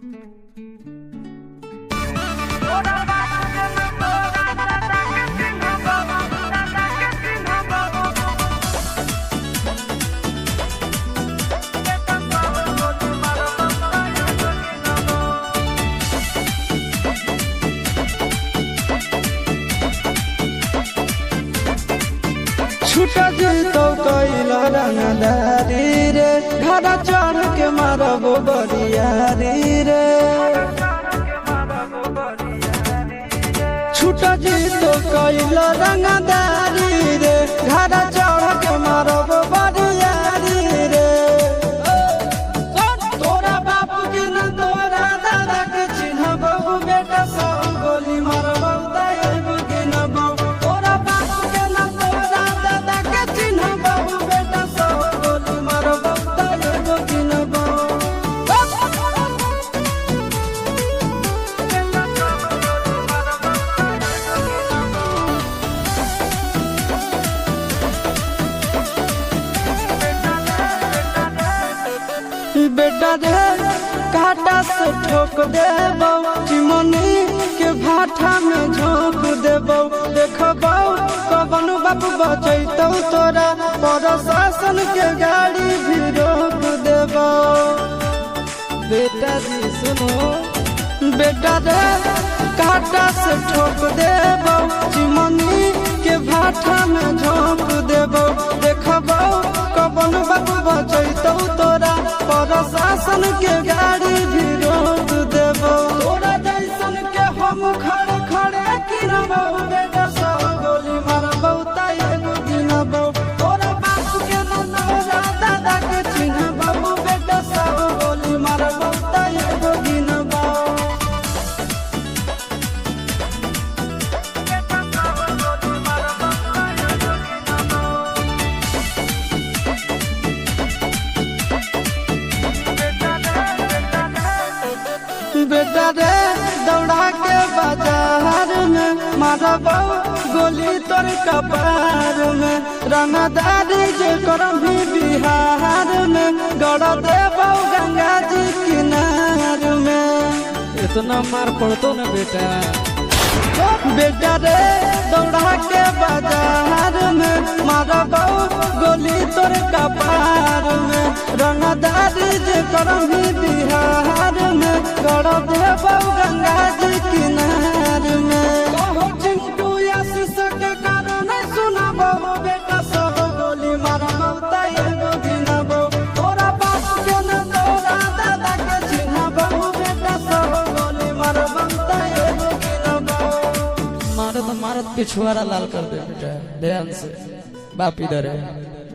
छूटा जीतो कैला रंगदारी रे घरा चढ़ के मारबो बरियारी रे। छूटा जीतो कैला रंगदारी रे घरा चढ़ के मारबो बरियारी रे। तोरा बाप के न तोरा दादा के चिन्हबो बेटा सब गोली मारबो तैबो के न बो। तोरा बाप के न तोरा दादा के चिन्हबो बेटा सब गोली मारबो तैबो के न बो। बेटा रे काटा से ठोक देबो चिमनी के भाटा में झोंक देबो। देखबो कवन बाप बचैतौ तोरा प्रशासन के गाड़ी भी रोक देबो। बेटा जी सुनो बेटा रे काटा से ठोक देबो चिमनी के भाटा में झोंक देबो। देखबो कवन बाप बचैतौ तोरा प्रशासन के गाड़ी भी रोक देबो। तोरा जैसन के हम खड़े खड़े गिनबो बेटा सब गोली मारबो तैबो गिनबो। तोरा बाप के न तोरा दादा के चिन्हबो बेटा सब गोली मारबो तैबो गिनबो। बेटा रे दौड़ा के बाजार में मारबो गोली तोर कपार में। रंगदारी जे करभी बिहार में गड़ देबो गंगा जी किनार में। इतना मार पड़तो न बेटा। बेटा रे दौड़ा के बाजार में मारबो गोली तोर कपार में। रंगदारी जे करभी बिहार में गड़ देबो गंगा जी किनार में। कहो चिंटू आशीष के कारण सुनबो बेटा सब गोली मारबो तैबो गिनबो। तोरा बाप के न तोरा दादा के चिन्हबो बेटा सब गोली मारबो तैबो गिनबो। मारत मारत पिछुआरा लाल कर दे बेटा ध्यान से। बाप इधर है।